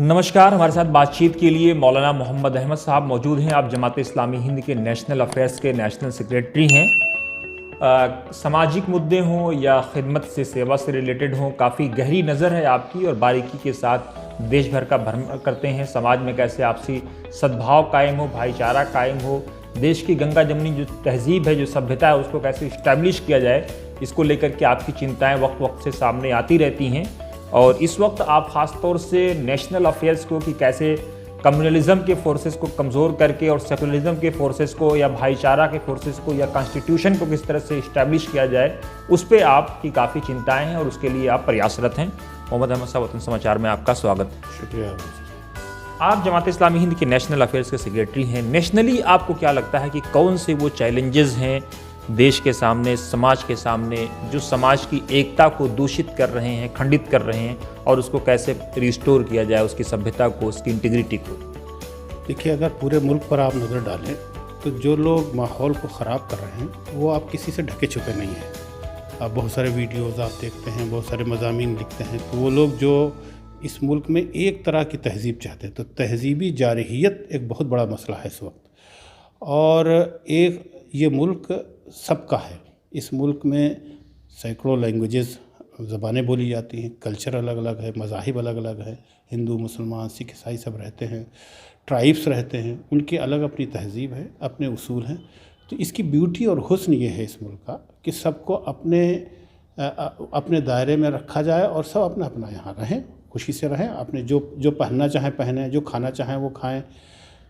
नमस्कार। हमारे साथ बातचीत के लिए मौलाना मोहम्मद अहमद साहब मौजूद हैं। आप जमात इस्लामी हिंद के नेशनल अफेयर्स के नेशनल सेक्रेटरी हैं। सामाजिक मुद्दे हों या खिदमत से सेवा से रिलेटेड हों, काफ़ी गहरी नज़र है आपकी और बारीकी के साथ देश भर का भ्रमण करते हैं। समाज में कैसे आपसी सद्भाव कायम हो, भाईचारा कायम हो, देश की गंगा जमनी जो तहजीब है, जो सभ्यता है, उसको कैसे इस्टेब्लिश किया जाए, इसको लेकर के आपकी चिंताएँ वक्त वक्त से सामने आती रहती हैं। और इस वक्त आप ख़ास तौर से नेशनल अफेयर्स को कि कैसे कम्युनलिज्म के फोर्सेस को कमज़ोर करके और सेकुलरिज्म के फोर्सेस को या भाईचारा के फोर्सेस को या कॉन्स्टिट्यूशन को किस तरह से इस्टेब्लिश किया जाए, उस पर आपकी काफ़ी चिंताएं हैं और उसके लिए आप प्रयासरत हैं। मोहम्मद अहमद साहब, वतन समाचार में आपका स्वागत है। शुक्रिया। आप जमात इस्लामी हिंद के नेशनल अफेयर्स के सेक्रेटरी हैं। नेशनली आपको क्या लगता है कि कौन से वो चैलेंजेस हैं देश के सामने, समाज के सामने, जो समाज की एकता को दूषित कर रहे हैं, खंडित कर रहे हैं, और उसको कैसे रिस्टोर किया जाए, उसकी सभ्यता को, उसकी इंटीग्रिटी को? देखिए, अगर पूरे मुल्क पर आप नज़र डालें तो जो लोग माहौल को ख़राब कर रहे हैं वो आप किसी से ढके छुपे नहीं हैं। आप बहुत सारे वीडियोज़ आप देखते हैं, बहुत सारे मज़ामीन लिखते हैं, तो वो लोग जो इस मुल्क में एक तरह की तहज़ीब चाहते हैं, तो तहज़ीबी जारहियत एक बहुत बड़ा मसला है इस वक्त। और एक ये मुल्क सबका है। इस मुल्क में सैकड़ों लैंग्वेजेस, ज़बानें बोली जाती हैं, कल्चर अलग अलग है, मज़ाहिब अलग अलग है, हिंदू मुसलमान सिख ईसाई सब रहते हैं, ट्राइब्स रहते हैं, उनकी अलग अपनी तहज़ीब है, अपने उसूल हैं। तो इसकी ब्यूटी और हुस्न ये है इस मुल्क का कि सबको अपने दायरे में रखा जाए और सब अपना अपना यहाँ रहें, खुशी से रहें, अपने जो पहनना चाहें पहनें, जो खाना चाहें वो खाएँ,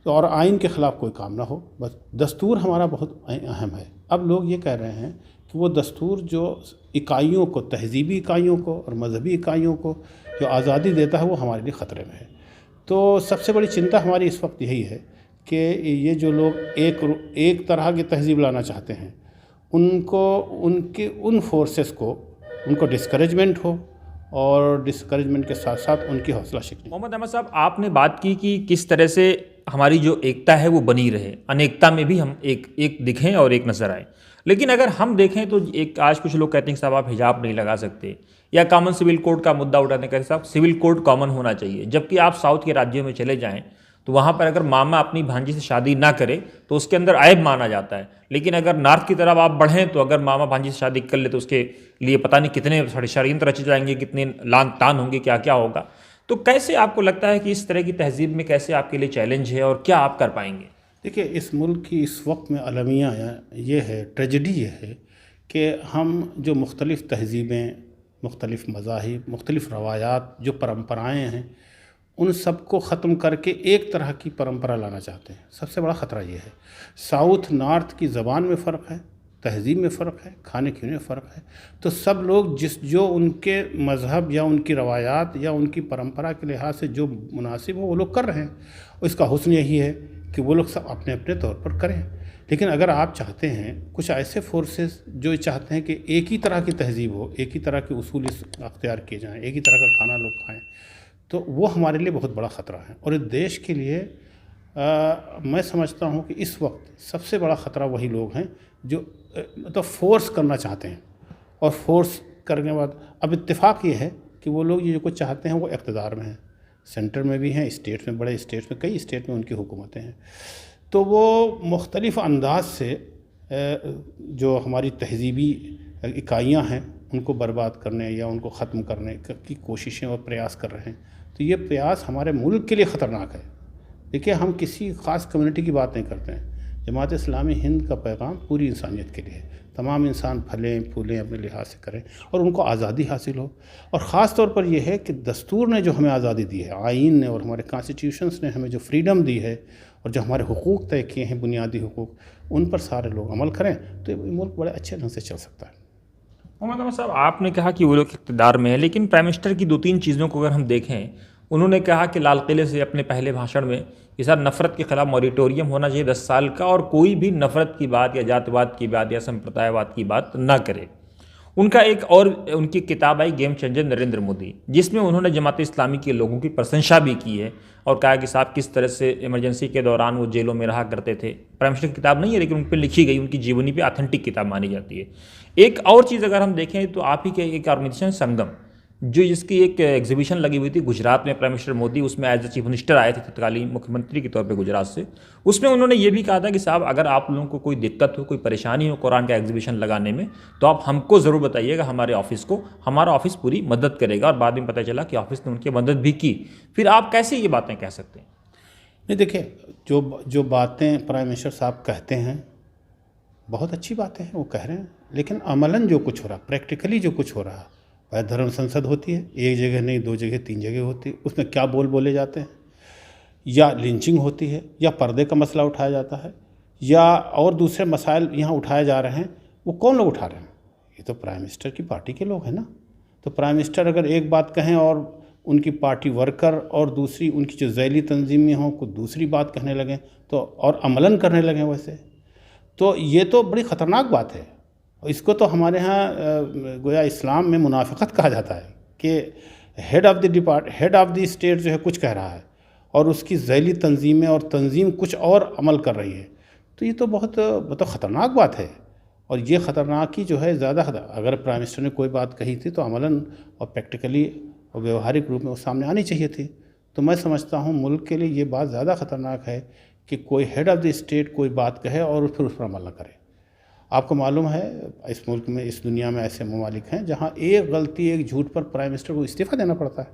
तो और आइन के ख़िलाफ़ कोई काम ना हो। बस दस्तूर हमारा बहुत अहम है। अब लोग ये कह रहे हैं कि वो दस्तूर जो इकाइयों को, तहज़ीबी इकाइयों को और मजहबी इकाइयों को जो आज़ादी देता है, वो हमारे लिए ख़तरे में है। तो सबसे बड़ी चिंता हमारी इस वक्त यही है कि ये जो लोग एक तरह की तहज़ीब लाना चाहते हैं, उन फोर्सेस को उनको डिस्करेजमेंट हो और डिस्करेजमेंट के साथ साथ उनकी हौसला शिकनी। मोहम्मद अहमद साहब, आपने बात की कि किस तरह से हमारी जो एकता है वो बनी रहे, अनेकता में भी हम एक दिखें और एक नज़र आए। लेकिन अगर हम देखें तो आज कुछ लोग कहते हैं कि साहब आप हिजाब नहीं लगा सकते, या कॉमन सिविल कोड का मुद्दा उठाते हैं, कहते साहब सिविल कोड कॉमन होना चाहिए। जबकि आप साउथ के राज्यों में चले जाएं तो वहाँ पर अगर मामा अपनी भांजी से शादी ना करे तो उसके अंदर ऐब माना जाता है। लेकिन अगर नॉर्थ की तरफ आप बढ़ें तो अगर मामा भांजी से शादी कर ले तो उसके लिए पता नहीं कितने षड्यंत्र रचे जाएंगे, कितने लान तान होंगे, क्या क्या होगा। तो कैसे आपको लगता है कि इस तरह की तहजीब में कैसे आपके लिए चैलेंज है और क्या आप कर पाएंगे? देखिए, इस मुल्क की इस वक्त में अलमिया ये है, ट्रेजेडी ये है कि हम जो मुख्तलिफ़ तहजीबें, मुख्तलिफ़ मज़ाहिब, मुख्तलिफ़ रवायात, जो परंपराएं हैं, उन सब को ख़त्म करके एक तरह की परंपरा लाना चाहते हैं। सबसे बड़ा ख़तरा ये है। साउथ नॉर्थ की ज़बान में फ़र्क है, तहज़ीब में फ़र्क है, खाने पीने में फ़र्क है। तो सब लोग जो उनके मज़हब या उनकी रवायात या उनकी परंपरा के लिहाज से जो मुनासिब हो वो लोग कर रहे हैं। और इसका हुस्न यही है कि वो लोग सब अपने अपने तौर पर करें। लेकिन अगर आप चाहते हैं, कुछ ऐसे फोर्सेस जो चाहते हैं कि एक ही तरह की तहज़ीब हो, एक ही तरह के उसूल अख्तियार किए जाएँ, एक ही तरह का खाना लोग खाएँ, तो वो हमारे लिए बहुत बड़ा ख़तरा है। और इस देश के लिए मैं समझता हूँ कि इस वक्त सबसे बड़ा ख़तरा वही लोग हैं जो मतलब फोर्स करना चाहते हैं। और फोर्स करने के बाद अब इत्तेफाक ये है कि वो लोग ये जो कुछ चाहते हैं वो इक़्तिदार में हैं, सेंटर में भी हैं, स्टेट में, बड़े स्टेट्स में, कई स्टेट में उनकी हुकूमतें हैं। तो वो मुख्तलिफ़ अंदाज से जो हमारी तहज़ीबी इकाइयाँ हैं उनको बर्बाद करने या उनको ख़त्म करने की कोशिशें और प्रयास कर रहे हैं। तो ये प्रयास हमारे मुल्क के लिए ख़तरनाक है। देखिए, हम किसी ख़ास कम्युनिटी की बात नहीं करते हैं। जमात इस्लामी हिंद का पैगाम पूरी इंसानियत के लिए है। तमाम इंसान फलें फूलें अपने लिहाज से करें और उनको आज़ादी हासिल हो। और ख़ास तौर पर यह है कि दस्तूर ने जो हमें आज़ादी दी है, आइन ने और हमारे कॉन्स्टिट्यूशंस ने हमें जो फ्रीडम दी है और जो हमारे हुकूक तय किए हैं, बुनियादी हुकूक, उन पर सारे लोग अमल करें तो ये मुल्क बड़े अच्छे ढंग से चल सकता है। मोहम्मद अहमद साहब, आपने कहा कि वो लोग इक़्तिदार में है, लेकिन प्राइम मिनिस्टर की 2-3 चीज़ों को अगर हम देखें, उन्होंने कहा कि लाल किले से अपने पहले भाषण में कि सर नफ़रत के ख़िलाफ़ मॉरिटोरियम होना चाहिए 10 साल का, और कोई भी नफ़रत की बात या जातिवाद की बात या संप्रदायवाद की बात ना करे। उनका एक और उनकी किताब आई गेम चेंजर नरेंद्र मोदी, जिसमें उन्होंने जमात इस्लामी के लोगों की प्रशंसा भी की है और कहा कि साहब किस तरह से इमरजेंसी के दौरान वो जेलों में रहा करते थे। प्राइम मिनिस्टर की किताब नहीं है, लेकिन उन पर लिखी गई, उनकी जीवनी पे ऑथेंटिक किताब मानी जाती है। एक और चीज़ अगर हम देखें तो आप ही के एक ऑर्गेनाइजेशन संगम, जो जिसकी एक एग्जीबिशन लगी हुई थी गुजरात में, प्राइम मिनिस्टर मोदी उसमें एज ए चीफ मिनिस्टर आए थे तत्कालीन मुख्यमंत्री के तौर पे गुजरात से। उसमें उन्होंने ये भी कहा था कि साहब अगर आप लोगों को कोई दिक्कत हो, कोई परेशानी हो कुरान का एग्जीबिशन लगाने में, तो आप हमको ज़रूर बताइएगा, हमारे ऑफिस को, हमारा ऑफिस पूरी मदद करेगा। और बाद में पता चला कि ऑफिस ने उनकी मदद भी की। फिर आप कैसे ये बातें कह सकते हैं? नहीं, देखिए, जो बातें प्राइम मिनिस्टर साहब कहते हैं बहुत अच्छी बातें हैं, वो कह रहे हैं, लेकिन अमलन जो कुछ हो रहा, प्रैक्टिकली जो कुछ हो रहा, वह धर्म संसद होती है, एक जगह नहीं, 2 जगह 3 जगह होती है, उसमें क्या बोले जाते हैं, या लिंचिंग होती है, या पर्दे का मसला उठाया जाता है, या और दूसरे मसाइल यहाँ उठाए जा रहे हैं। वो कौन लोग उठा रहे हैं? ये तो प्राइम मिनिस्टर की पार्टी के लोग हैं ना। तो प्राइम मिनिस्टर अगर एक बात कहें और उनकी पार्टी वर्कर और दूसरी उनकी जो ज़ैली तंजीमें हों को दूसरी बात कहने लगें, तो और अमलन करने लगें वैसे, तो ये तो बड़ी ख़तरनाक बात है। इसको तो हमारे यहाँ गोया इस्लाम में मुनाफिकत कहा जाता है कि हेड ऑफ़ द स्टेट जो है कुछ कह रहा है और उसकी ज़ैली तंजीमें और तंजीम कुछ और अमल कर रही है। तो ये तो बहुत ख़तरनाक बात है। और ये ख़तरनाकी जो है ज़्यादा, अगर प्राइम मिनिस्टर ने कोई बात कही थी तो अमलन और प्रैक्टिकली और व्यवहारिक रूप में वो सामने आनी चाहिए थी। तो मैं समझता हूँ मुल्क के लिए ये बात ज़्यादा ख़तरनाक है कि कोई हेड ऑफ़ द स्टेट कोई बात कहे और फिर उस पर अमल न करे। आपको मालूम है इस मुल्क में, इस दुनिया में ऐसे ममालिक हैं जहाँ एक गलती, एक झूठ पर प्राइम मिनिस्टर को इस्तीफ़ा देना पड़ता है,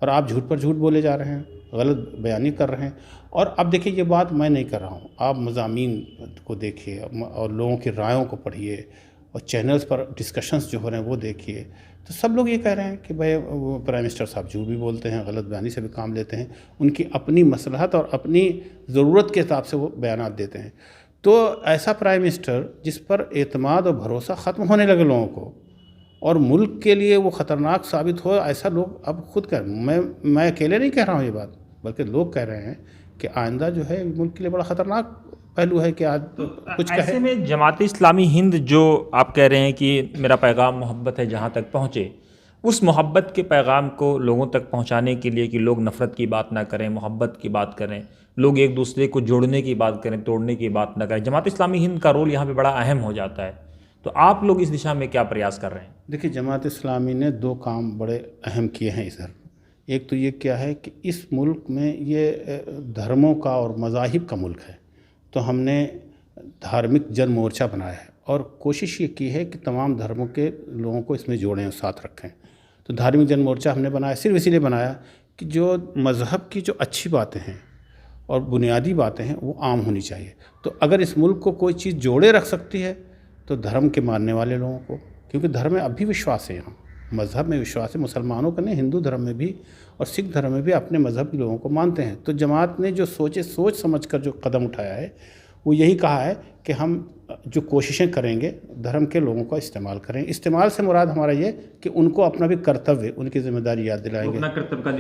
और आप झूठ पर झूठ बोले जा रहे हैं, गलत बयानी कर रहे हैं। और अब देखिए, ये बात मैं नहीं कर रहा हूँ, आप मज़ामीन को देखिए और लोगों की रायों को पढ़िए और चैनल्स पर डिस्कशंस जो हो रहे हैं वो देखिए, तो सब लोग ये कह रहे हैं कि भाई वो प्राइम मिनिस्टर साहब झूठ भी बोलते हैं, गलत बयानी से भी काम लेते हैं, उनकी अपनी मसलहत और अपनी ज़रूरत के हिसाब से वो बयानात देते हैं। तो ऐसा प्राइम मिनिस्टर जिस पर एतमाद और भरोसा ख़त्म होने लगे लोगों को, और मुल्क के लिए वो ख़तरनाक साबित हो, ऐसा लोग अब खुद कह, मैं अकेले नहीं कह रहा हूँ ये बात, बल्कि लोग कह रहे हैं कि आइंदा जो है मुल्क के लिए बड़ा ख़तरनाक पहलू है कि आज कुछ कहे। ऐसे में जमात इस्लामी हिंद, जो आप कह रहे हैं कि मेरा पैगाम मोहब्बत है जहाँ तक पहुँचे, उस मोहब्बत के पैगाम को लोगों तक पहुँचाने के लिए कि लोग नफ़रत की बात ना करें, मोहब्बत की बात करें, लोग एक दूसरे को जोड़ने की बात करें, तोड़ने की बात ना करें, जमात इस्लामी हिंद का रोल यहाँ पे बड़ा अहम हो जाता है। तो आप लोग इस दिशा में क्या प्रयास कर रहे हैं? देखिए, जमात इस्लामी ने 2 काम बड़े अहम किए हैं इधर। एक तो ये क्या है कि इस मुल्क में ये धर्मों का और मज़ाहिब का मुल्क है, तो हमने धार्मिक जन मोर्चा बनाया है और कोशिश ये की है कि तमाम धर्मों के लोगों को इसमें जोड़ें और साथ रखें। तो धार्मिक जन मोर्चा हमने बनाया, सिर्फ इसीलिए बनाया कि जो मज़हब की जो अच्छी बातें हैं और बुनियादी बातें हैं वो आम होनी चाहिए। तो अगर इस मुल्क को कोई चीज़ जोड़े रख सकती है तो धर्म के मानने वाले लोगों को, क्योंकि धर्म में अब भी विश्वास है, यहाँ मज़हब में विश्वास है, मुसलमानों का नहीं, हिंदू धर्म में भी और सिख धर्म में भी अपने मज़हब के लोगों को मानते हैं। तो जमात ने जो सोच समझ कर जो कदम उठाया है वो यही कहा है कि हम जो कोशिशें करेंगे धर्म के लोगों का इस्तेमाल करें। इस्तेमाल से मुराद हमारा ये कि उनको अपना भी कर्तव्य, उनकी जिम्मेदारी याद दिलाएंगे, अपना कर्तव्य का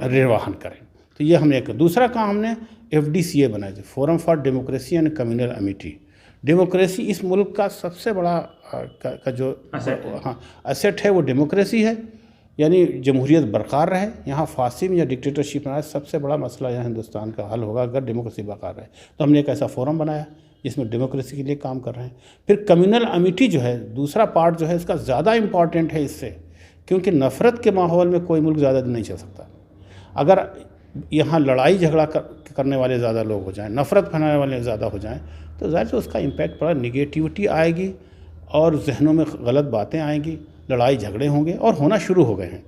निर्वहन करें। तो ये हमने एक। दूसरा काम हमने FDCA बनाया था, forum for democracy and communal Amity. Democracy इस मुल्क का सबसे बड़ा का जो एसेट है वो डेमोक्रेसी है, यानी जमहूरियत बरकरार रहे। यहाँ फासिम या डिक्टेटरशिप ना, सबसे बड़ा मसला यहाँ हिंदुस्तान का हल होगा अगर डेमोक्रेसी बरकरार रहे। तो हमने एक ऐसा फोरम बनाया जिसमें डेमोक्रेसी के लिए काम कर रहे हैं। फिर कम्युनल अमिटी जो है, दूसरा पार्ट जो है इसका ज़्यादा इम्पॉर्टेंट है इससे, क्योंकि नफ़रत के माहौल में कोई मुल्क ज़्यादा दिन नहीं चल सकता। अगर यहाँ लड़ाई झगड़ा करने वाले ज़्यादा लोग हो जाएं, नफ़रत फैलाने वाले ज़्यादा हो जाएं, तो ज़ाहिर से उसका इम्पैक्ट पड़ा, निगेटिविटी आएगी और जहनों में गलत बातें आएंगी, लड़ाई झगड़े होंगे और होना शुरू हो गए हैं।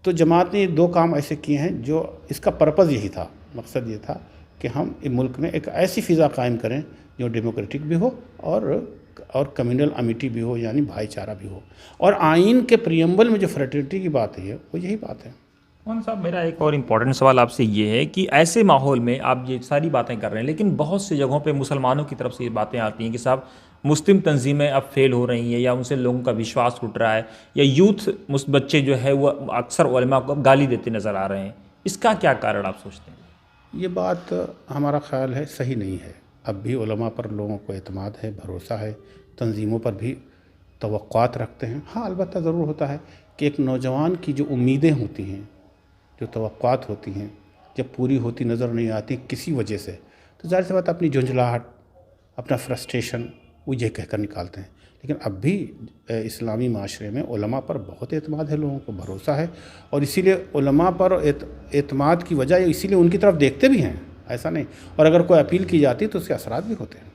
तो जमात ने 2 काम ऐसे किए हैं जो इसका पर्पज़ यही था, मकसद ये था कि हम इस मुल्क में एक ऐसी फ़िज़ा कायम करें जो डेमोक्रेटिक भी हो और कम्युनल अमिटी भी हो, यानी भाईचारा भी हो। और आइन के प्रियम्बल में जो फ्रेटर्निटी की बात है वो यही बात है। मोहन साहब, मेरा एक और इम्पॉर्टेंट सवाल आपसे ये है कि ऐसे माहौल में आप ये सारी बातें कर रहे हैं, लेकिन बहुत सी जगहों पे मुसलमानों की तरफ से ये बातें आती हैं कि साहब मुस्लिम तंजीमें अब फेल हो रही हैं, या उनसे लोगों का विश्वास उठ रहा है, या यूथ बच्चे जो है वो अक्सर उलमा को गाली देते नज़र आ रहे हैं। इसका क्या कारण आप सोचते हैं? ये बात हमारा ख्याल है सही नहीं है। अब भी उलमा पर लोगों को एतमाद है, भरोसा है, तंजीमों पर भी तवक्कुआत रखते हैं। हाँ, अलबत्ता ज़रूर होता है कि एक नौजवान की जो उम्मीदें होती हैं, जो तवक्कुआत होती हैं, जब पूरी होती नज़र नहीं आती किसी वजह से, तो ज़ाहिर सी बात अपनी झुंझलाहट, अपना फ्रस्ट्रेशन वो ये कहकर निकालते हैं। लेकिन अब भी इस्लामी माशरे में उलमा पर बहुत एतमाद है, लोगों को भरोसा है, और इसीलिए उलमा पर एतमाद की वजह इसीलिए उनकी तरफ देखते भी हैं, ऐसा नहीं। और अगर कोई अपील की जाती है तो उसके असरात भी होते हैं।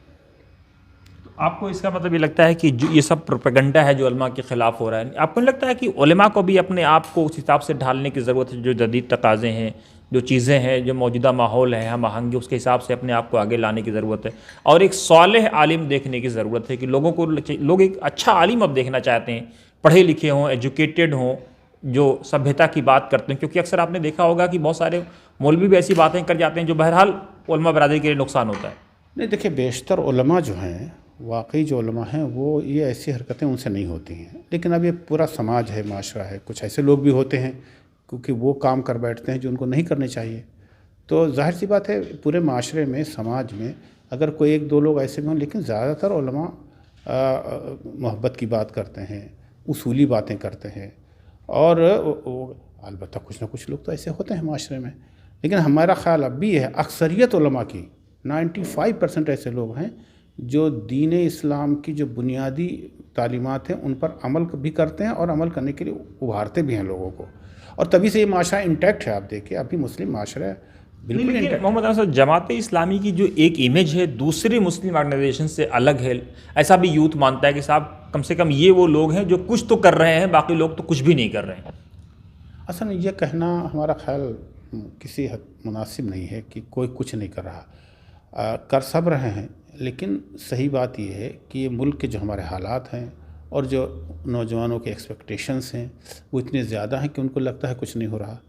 आपको इसका मतलब ये लगता है कि जो ये सब प्रोपेगेंडा है जो उलमा के ख़िलाफ़ हो रहा है, आपको नहीं लगता है कि उलमा को भी अपने आप को उस हिसाब से ढालने की ज़रूरत है, जो जदीद तकाज़े हैं, जो चीज़ें हैं, जो मौजूदा माहौल है हम आहंगी, उसके हिसाब से अपने आप को आगे लाने की ज़रूरत है, और एक सालेह आलिम देखने की ज़रूरत है कि लोग एक अच्छा आलिम अब देखना चाहते हैं, पढ़े लिखे हों, एजुकेटेड हों, जो सभ्यता की बात करते हैं। क्योंकि अक्सर आपने देखा होगा कि बहुत सारे मौलवी भी ऐसी बातें कर जाते हैं जो बहरहाल उलमा बरादरी के लिए नुकसान होता है। नहीं, देखिए, बेशतर उलमा जो हैं, वाकई जो उलमा हैं, वो ये ऐसी हरकतें उनसे नहीं होती हैं। लेकिन अब ये पूरा समाज है, माशरा है, कुछ ऐसे लोग भी होते हैं क्योंकि वो काम कर बैठते हैं जो उनको नहीं करने चाहिए। तो जाहिर सी बात है, पूरे माशरे में, समाज में अगर कोई एक दो लोग ऐसे भी हों, लेकिन ज़्यादातर उलमा मोहब्बत की बात करते हैं, उसूली बातें करते हैं, और अलबत्ता कुछ ना कुछ लोग तो ऐसे होते हैं माशरे में। लेकिन हमारा ख़्याल अब भी है, अक्सरियत उलमा की 95% ऐसे लोग हैं जो दीन इस्लाम की जो बुनियादी तालीमात हैं उन पर अमल भी करते हैं, और अमल करने के लिए उभारते भी हैं लोगों को, और तभी से ये माशरा इंटैक्ट है। आप देखिए, अभी मुस्लिम माशरा बिल्कुल इंटैक्ट। मोहम्मद अहमद साहब, जमात इस्लामी की जो एक इमेज है दूसरे मुस्लिम ऑर्गेनाइजेशन से अलग है, ऐसा भी यूथ मानता है कि साहब कम से कम ये वो लोग हैं जो कुछ तो कर रहे हैं, बाकी लोग तो कुछ भी नहीं कर रहे हैं। असल में ये कहना हमारा ख्याल किसी हद मुनासिब नहीं है कि कोई कुछ नहीं कर रहा। कर सब रहे हैं, लेकिन सही बात यह है कि ये मुल्क के जो हमारे हालात हैं और जो नौजवानों के एक्सपेक्टेशंस हैं वो इतने ज़्यादा हैं कि उनको लगता है कुछ नहीं हो रहा।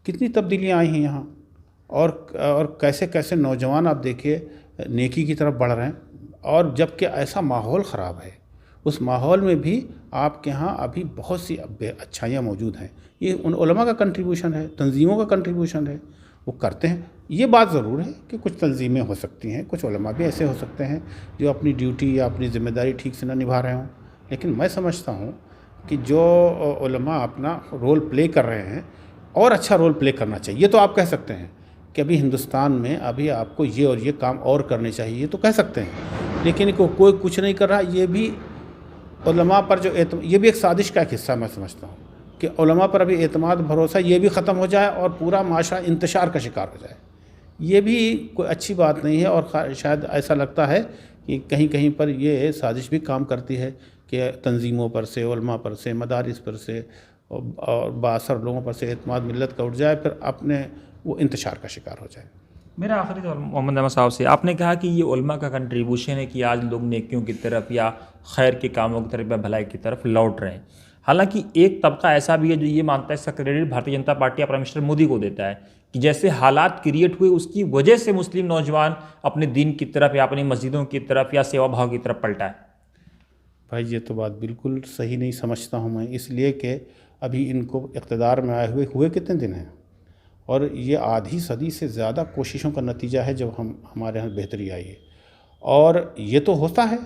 कितनी तब्दीलियाँ आई हैं यहाँ, और कैसे कैसे नौजवान आप देखिए नेकी की तरफ बढ़ रहे हैं, और जबकि ऐसा माहौल ख़राब है, उस माहौल में भी आपके यहाँ अभी बहुत सी अच्छाइयाँ मौजूद हैं। ये उन उलमा का कंट्रीब्यूशन है, तंजीमों का कंट्रीब्यूशन है, वो करते हैं। ये बात ज़रूर है कि कुछ तंजीमें हो सकती हैं, कुछ उलमा भी ऐसे हो सकते हैं जो अपनी ड्यूटी या अपनी ज़िम्मेदारी ठीक से ना निभा रहे हों। लेकिन मैं समझता हूँ कि जो उलमा अपना रोल प्ले कर रहे हैं और अच्छा रोल प्ले करना चाहिए। ये तो आप कह सकते हैं कि अभी हिंदुस्तान में अभी आपको ये और ये काम और करने चाहिए, ये तो कह सकते हैं। लेकिन कोई कुछ नहीं कर रहा, ये भी उलमा पर जो ये भी एक साजिश का एक हिस्सा मैं समझता हूँ कि उलमा पर अभी एतमाद भरोसा ये भी ख़त्म हो जाए और पूरा माशरा इंतशार का शिकार हो जाए। ये भी कोई अच्छी बात नहीं है, और शायद ऐसा लगता है कि कहीं कहीं पर ये साजिश भी काम करती है कि तंजीमों पर से, उलमा पर से, मदारिस पर से और बासर लोगों पर से एतमाद मिल्लत का उठ जाए, फिर अपने वो इंतशार का शिकार हो जाए। मेरा आखिरी सवाल मोहम्मद अहमद साहब से, आपने कहा कि ये उलमा का कंट्रीब्यूशन है कि आज लोग नेकियों की तरफ या खैर के कामों की तरफ या भलाई की तरफ लौट रहे हैं। हालांकि एक तबका ऐसा भी है जो ये मानता है, इसका क्रेडिट भारतीय जनता पार्टी या प्राइम मिनिस्टर मोदी को देता है कि जैसे हालात क्रिएट हुए उसकी वजह से मुस्लिम नौजवान अपने दीन की तरफ या अपनी मस्जिदों की तरफ या सेवा भाव की तरफ पलटा है। भाई, ये तो बात बिल्कुल सही नहीं समझता हूँ मैं, इसलिए कि अभी इनको इक़्तिदार में आए हुए कितने दिन हैं, और ये आधी सदी से ज़्यादा कोशिशों का नतीजा है जब हमारे यहाँ बेहतरी आई है। और ये तो होता है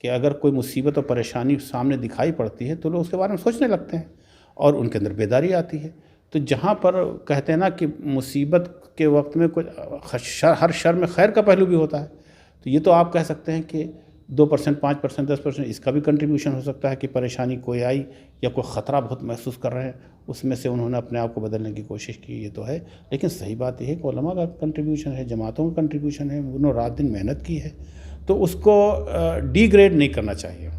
कि अगर कोई मुसीबत और परेशानी सामने दिखाई पड़ती है तो लोग उसके बारे में सोचने लगते हैं और उनके अंदर बेदारी आती है। तो जहाँ पर कहते हैं ना कि मुसीबत के वक्त में कुछ हर शर में खैर का पहलू भी होता है, तो ये तो आप कह सकते हैं कि 2%, 5%, 10% इसका भी कंट्रीब्यूशन हो सकता है कि परेशानी कोई आई या कोई ख़तरा बहुत महसूस कर रहे हैं, उसमें से उन्होंने अपने आप को बदलने की कोशिश की, ये तो है। लेकिन सही बात यह है कि उलमा का कंट्रीब्यूशन है, जमातों का कंट्रीब्यूशन है, उन्होंने रात दिन मेहनत की है, तो उसको डिग्रेड नहीं करना चाहिए।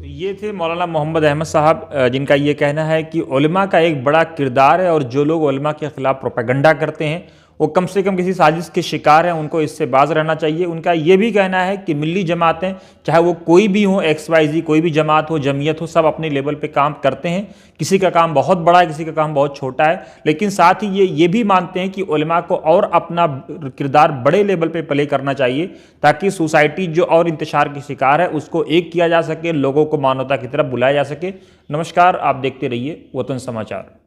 ये थे मौलाना मोहम्मद अहमद साहब, जिनका ये कहना है कि उलमा का एक बड़ा किरदार है और जो लोग उलमा के ख़िलाफ़ प्रोपेगेंडा करते हैं वो कम से कम किसी साजिश के शिकार हैं, उनको इससे बाज रहना चाहिए। उनका ये भी कहना है कि मिली जमातें, चाहे वो कोई भी हो, XYZ कोई भी जमात हो, जमीयत हो, सब अपने लेवल पे काम करते हैं। किसी का काम बहुत बड़ा है, किसी का काम बहुत छोटा है, लेकिन साथ ही ये भी मानते हैं कि उलमा को और अपना किरदार बड़े लेवल पे प्ले करना चाहिए ताकि सोसाइटी जो और इंतशार की शिकार है उसको एक किया जा सके, लोगों को मानवता की तरफ बुलाया जा सके। नमस्कार, आप देखते रहिए वतन समाचार।